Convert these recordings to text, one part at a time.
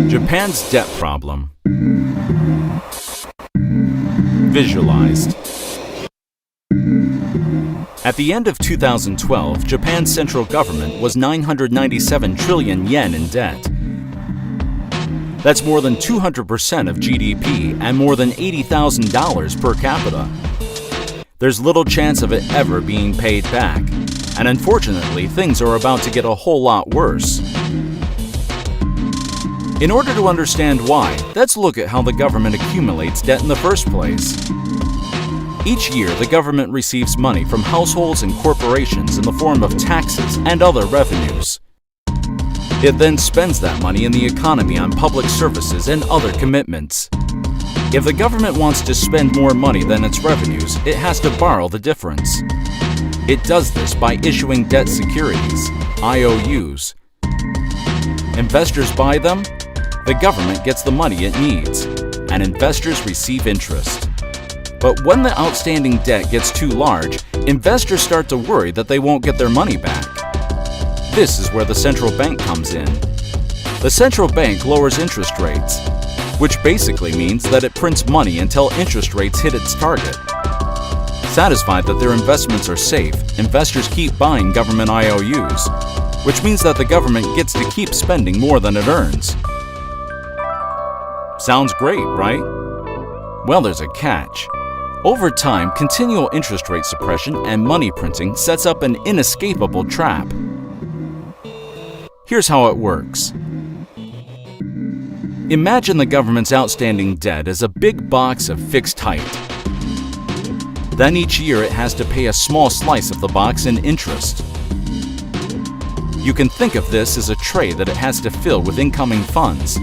Japan's debt problem. Visualized. At the end of 2012, Japan's central government was 997 trillion yen in debt. That's more than 200% of GDP and more than $80,000 per capita. There's little chance of it ever being paid back, and unfortunately, things are about to get a whole lot worse. In order to understand why, let's look at how the government accumulates debt in the first place. Each year, the government receives money from households and corporations in the form of taxes and other revenues. It then spends that money in the economy on public services and other commitments. If the government wants to spend more money than its revenues, it has to borrow the difference. It does this by issuing debt securities, IOUs. Investors buy them, the government gets the money it needs, and investors receive interest. But when the outstanding debt gets too large, investors start to worry that they won't get their money back. This is where the central bank comes in. The central bank lowers interest rates, which basically means that it prints money until interest rates hit its target. Satisfied that their investments are safe, investors keep buying government IOUs, which means that the government gets to keep spending more than it earns. Sounds great, right? Well, there's a catch. Over time, continual interest rate suppression and money printing sets up an inescapable trap. Here's how it works. Imagine the government's outstanding debt as a big box of fixed height. Then each year it has to pay a small slice of the box in interest. You can think of this as a tray that it has to fill with incoming funds.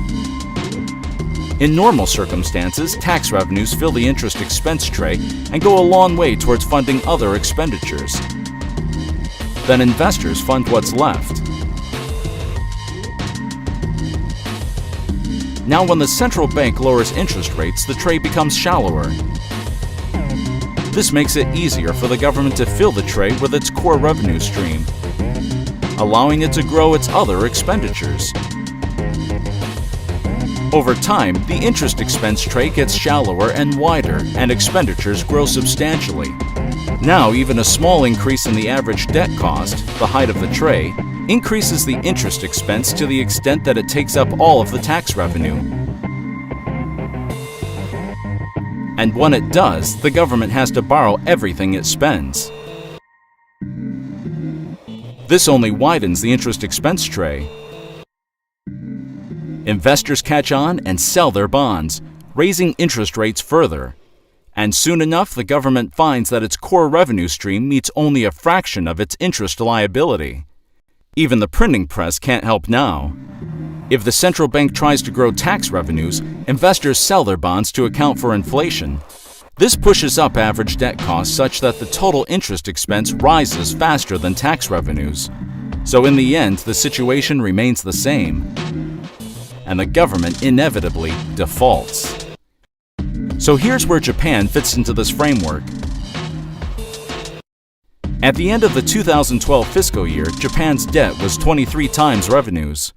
In normal circumstances, tax revenues fill the interest expense tray and go a long way towards funding other expenditures. Then investors fund what's left. Now, when the central bank lowers interest rates, the tray becomes shallower. This makes it easier for the government to fill the tray with its core revenue stream, allowing it to grow its other expenditures. Over time, the interest expense tray gets shallower and wider, and expenditures grow substantially. Now, even a small increase in the average debt cost, the height of the tray, increases the interest expense to the extent that it takes up all of the tax revenue. And when it does, the government has to borrow everything it spends. This only widens the interest expense tray. Investors catch on and sell their bonds, raising interest rates further. And soon enough, the government finds that its core revenue stream meets only a fraction of its interest liability. Even the printing press can't help now. If the central bank tries to grow tax revenues, investors sell their bonds to account for inflation. This pushes up average debt costs such that the total interest expense rises faster than tax revenues. So in the end, the situation remains the same, and the government inevitably defaults. So here's where Japan fits into this framework. At the end of the 2012 fiscal year, Japan's debt was 23 times revenues.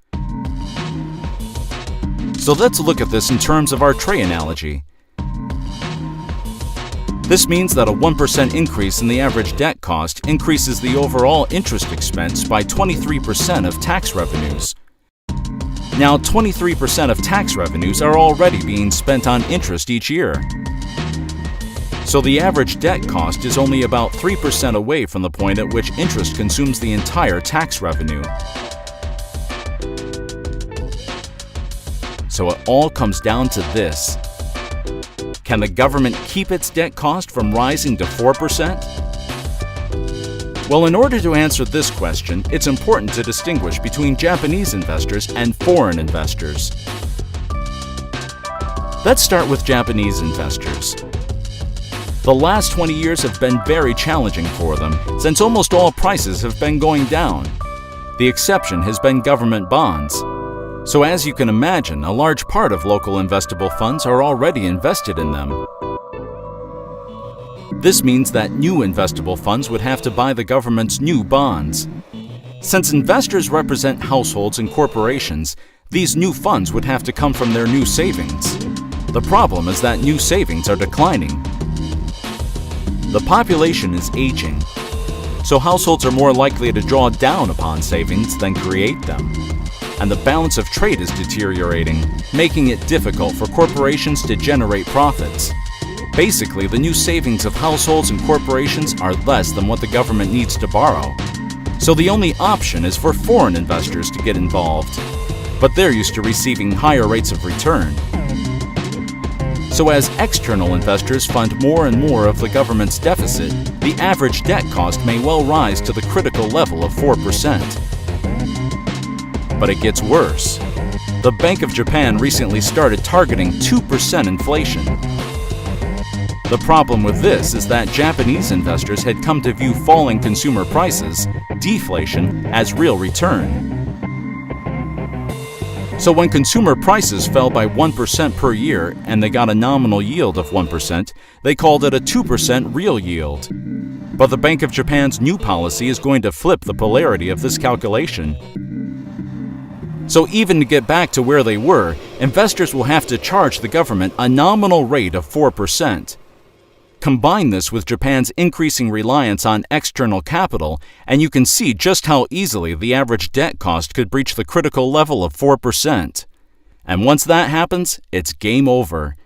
So let's look at this in terms of our tray analogy. This means that a 1% increase in the average debt cost increases the overall interest expense by 23% of tax revenues. Now, 23% of tax revenues are already being spent on interest each year. So the average debt cost is only about 3% away from the point at which interest consumes the entire tax revenue. So it all comes down to this. Can the government keep its debt cost from rising to 4%? Well, in order to answer this question, it's important to distinguish between Japanese investors and foreign investors. Let's start with Japanese investors. The last 20 years have been very challenging for them, since almost all prices have been going down. The exception has been government bonds. So as you can imagine, a large part of local investable funds are already invested in them. This means that new investable funds would have to buy the government's new bonds. Since investors represent households and corporations, These new funds would have to come from their new savings. The problem is that new savings are declining. The population is aging, so households are more likely to draw down upon savings than create them. And the balance of trade is deteriorating, making it difficult for corporations to generate profits. Basically, the new savings of households and corporations are less than what the government needs to borrow. So the only option is for foreign investors to get involved, but they're used to receiving higher rates of return. So as external investors fund more and more of the government's deficit, the average debt cost may well rise to the critical level of 4%. But it gets worse. The Bank of Japan recently started targeting 2% inflation. The problem with this is that Japanese investors had come to view falling consumer prices, deflation, as real return. So when consumer prices fell by 1% per year and they got a nominal yield of 1%, they called it a 2% real yield. But the Bank of Japan's new policy is going to flip the polarity of this calculation. So even to get back to where they were, investors will have to charge the government a nominal rate of 4%. Combine this with Japan's increasing reliance on external capital, and you can see just how easily the average debt cost could breach the critical level of 4%. And once that happens, it's game over.